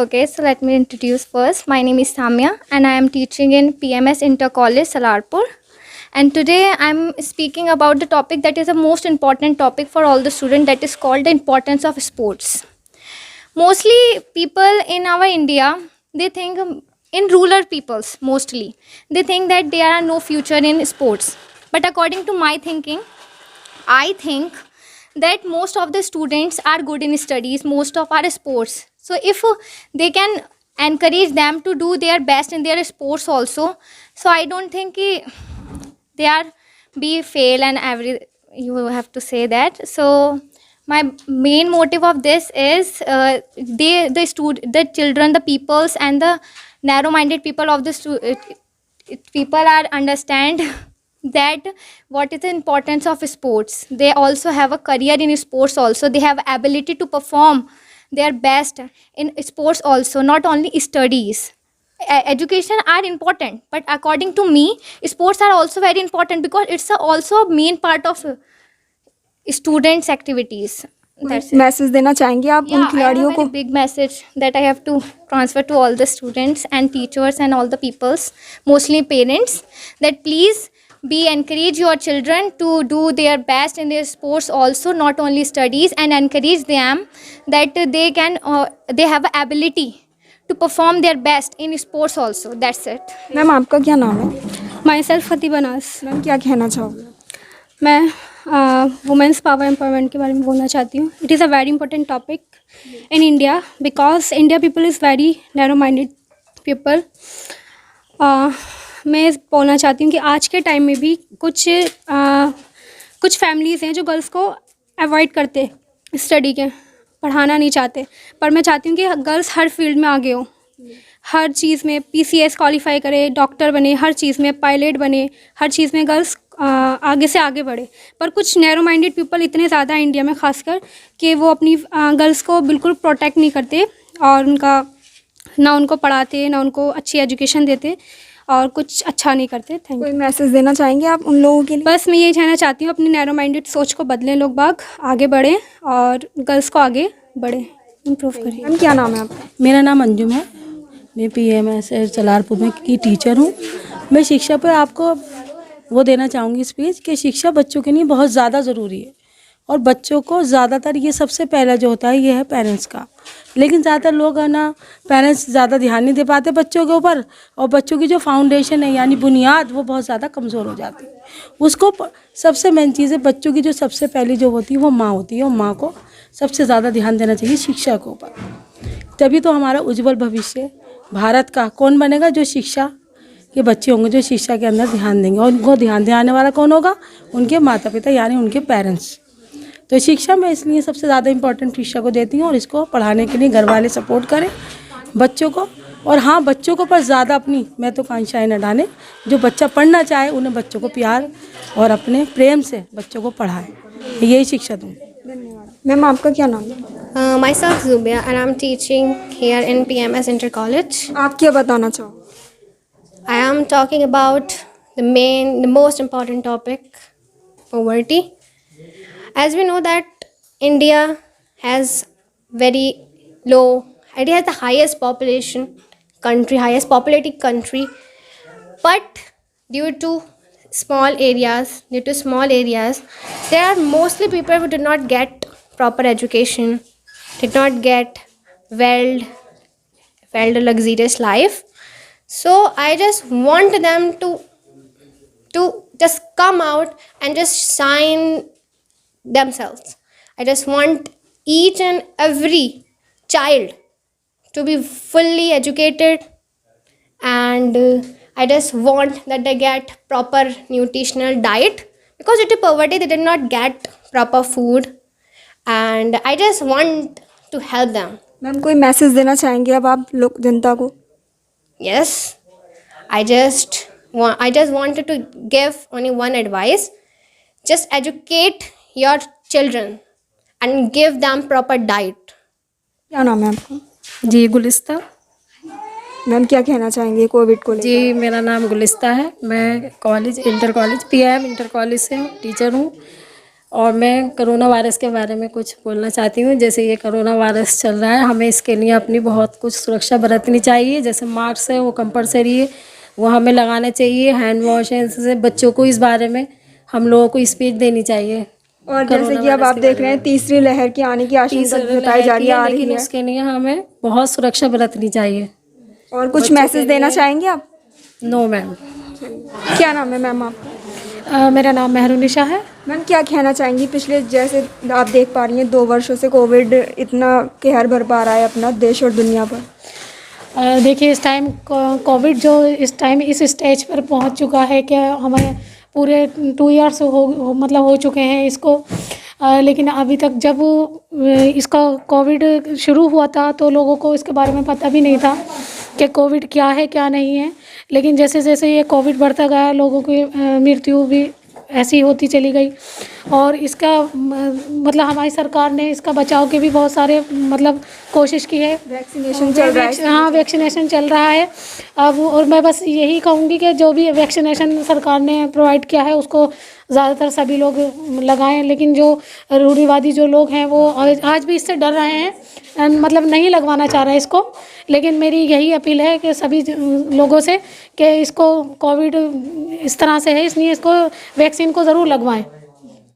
Okay, so let me introduce first. My name is Samya and I am teaching in PMS Inter College Salarpur. And today I'm speaking about the topic that is the most important topic for all the students, that is called the importance of sports. Mostly people in our India, they think in rural peoples mostly, they think that there are no future in sports. But according to my thinking, I think that most of the students are good in studies, most of our sports. So if they can encourage them to do their best in their sports also, so I don't think they are be fail and every you have to say that. So my main motive of this is the children, the peoples and the narrow minded people of the people are understand that what is the importance of sports. They also have a career in sports also, they have ability to perform their best in sports also, not only studies. Education are important, but according to me sports are also very important because it's also a main part of students activities. That's it. Message देना चाहेंगे आप उन Yeah, I have a खिलाड़ियों very को? big message that I have to transfer to all the students and teachers and all the peoples, mostly parents, that please be encourage your children to do their best in their sports also, not only studies, and encourage them that they can they have ability to perform their best in sports also. That's it. Ma'am आपका क्या नाम है? Myself Fati Banas. Ma'am क्या कहना चाहोगे? मैं women's power empowerment के बारे में बोलना चाहती हूँ। It is a very important topic in India because India people is very narrow minded people. मैं बोलना चाहती हूँ कि आज के टाइम में भी कुछ फैमिलीज़ हैं जो गर्ल्स को अवॉइड करते स्टडी के, पढ़ाना नहीं चाहते, पर मैं चाहती हूँ कि गर्ल्स हर फील्ड में आगे हो, हर चीज़ में PCS क्वालिफाई करे, डॉक्टर बने, हर चीज़ में पायलट बने, हर चीज़ में गर्ल्स आगे से आगे बढ़े। पर कुछ नैरो माइंडेड पीपल इतने ज़्यादा इंडिया में खासकर कि वो अपनी गर्ल्स को बिल्कुल प्रोटेक्ट नहीं करते और ना उनको पढ़ाते, ना उनको अच्छी एजुकेशन देते और कुछ अच्छा नहीं करते। Thank you. कोई मैसेज देना चाहेंगे आप उन लोगों के लिए? बस मैं यही कहना चाहती हूँ, अपनी नैरो माइंडेड सोच को बदलें, लोग बाग आगे बढ़ें और गर्ल्स को आगे बढ़ें, इम्प्रूव करें। मैम क्या नाम है आपका? मेरा नाम अंजुम है। मैं PMS सलारपुर में की टीचर हूँ। मैं शिक्षा पर आपको वो देना चाहूँगी स्पीच कि शिक्षा बच्चों के लिए बहुत ज़्यादा ज़रूरी है और बच्चों को ज़्यादातर ये सबसे पहला जो होता है ये है पेरेंट्स का, लेकिन ज़्यादातर लोग है ना पेरेंट्स ज़्यादा ध्यान नहीं दे पाते बच्चों के ऊपर और बच्चों की जो फाउंडेशन है यानी बुनियाद वो बहुत ज़्यादा कमज़ोर हो जाती है। उसको सबसे मेन चीज़ है बच्चों की जो सबसे पहली जो होती है वो माँ होती है और माँ को सबसे ज़्यादा ध्यान देना चाहिए शिक्षा के ऊपर। तभी तो हमारा उज्जवल भविष्य भारत का कौन बनेगा? जो शिक्षा के बच्चे होंगे, जो शिक्षा के अंदर ध्यान देंगे और उनको ध्यान दिलाने वाला कौन होगा? उनके माता पिता यानी उनके पेरेंट्स। तो शिक्षा में इसलिए सबसे ज़्यादा इम्पोर्टेंट शिक्षा को देती हूँ और इसको पढ़ाने के लिए घर वाले सपोर्ट करें बच्चों को। और हाँ, बच्चों को पर ज़्यादा अपनी महत्वाकांक्षाएँ न डालें। जो बच्चा पढ़ना चाहे उन्हें बच्चों को प्यार और अपने प्रेम से बच्चों को पढ़ाएं, यही शिक्षा दूँ। धन्यवाद। मैम आपका क्या नाम है? Myself Zubia and I'm teaching here in PMS Inter College. आप क्या बताना चाहोगे? I am talking about the most important topic, poverty. As we know that India has India has the highest highest populated country, but due to small areas, there are mostly people who did not get proper education, did not get well luxurious life. So I just want them to just come out and just shine themselves. I just want each and every child to be fully educated, and I just want that they get proper nutritional diet because due to poverty they did not get proper food, and I just want to help them. Ma'am कोई message देना चाहेंगे अब आप लोग जनता को? Yes, I just wanted to give only one advice. Just educate your children and give them proper diet. क्या नाम है आपका? जी गुलिस्ता। मैम क्या कहना चाहेंगे कोविड को लेकर? जी मेरा नाम गुलिस्ता है। मैं inter college PM inter college से टीचर हूँ और मैं कोरोना वायरस के बारे में कुछ बोलना चाहती हूँ। जैसे ये कोरोना वायरस चल रहा है, हमें इसके लिए अपनी बहुत कुछ सुरक्षा बरतनी चाहिए। जैसे मास्क है वो कंपलसरी है, वो हमें लगाना चाहिए। हैंड वॉश है, से बच्चों को इस बारे में हम लोगों को स्पीच देनी चाहिए। और जैसे कि अब आप देख रहे हैं तीसरी लहर की आने की आशंका बताई जा रही है, आ रही लेकिन है। उसके लिए हमें बहुत सुरक्षा बरतनी चाहिए। और कुछ मैसेज देना चाहेंगे आप? No ma'am. क्या नाम है मैम आपका? मेरा नाम मेहरुनिशा है। मैम क्या कहना चाहेंगी, पिछले जैसे आप देख पा रही हैं 2 वर्षों से कोविड इतना कहर भर पा रहा है अपना देश और दुनिया पर। देखिए इस टाइम कोविड जो इस टाइम इस स्टेज पर पहुंच चुका है कि हमें पूरे 2 ईयर्स हो चुके हैं इसको। लेकिन अभी तक जब इसका कोविड शुरू हुआ था तो लोगों को इसके बारे में पता भी नहीं था कि कोविड क्या है क्या नहीं है। लेकिन जैसे जैसे ये कोविड बढ़ता गया, लोगों की मृत्यु भी ऐसी होती चली गई। और इसका मतलब हमारी सरकार ने इसका बचाव के भी बहुत सारे मतलब कोशिश की है। वैक्सीनेशन चल रहा है। हाँ, वैक्सीनेशन चल रहा है अब। और मैं बस यही कहूँगी कि जो भी वैक्सीनेशन सरकार ने प्रोवाइड किया है उसको ज़्यादातर सभी लोग लगाएं। लेकिन जो रूढ़िवादी जो लोग हैं वो आज भी इससे डर रहे हैं, मतलब नहीं लगवाना चाह रहे हैं इसको। लेकिन मेरी यही अपील है कि सभी लोगों से कि इसको कोविड इस तरह से है, इसलिए इसको वैक्सीन को ज़रूर लगवाएं।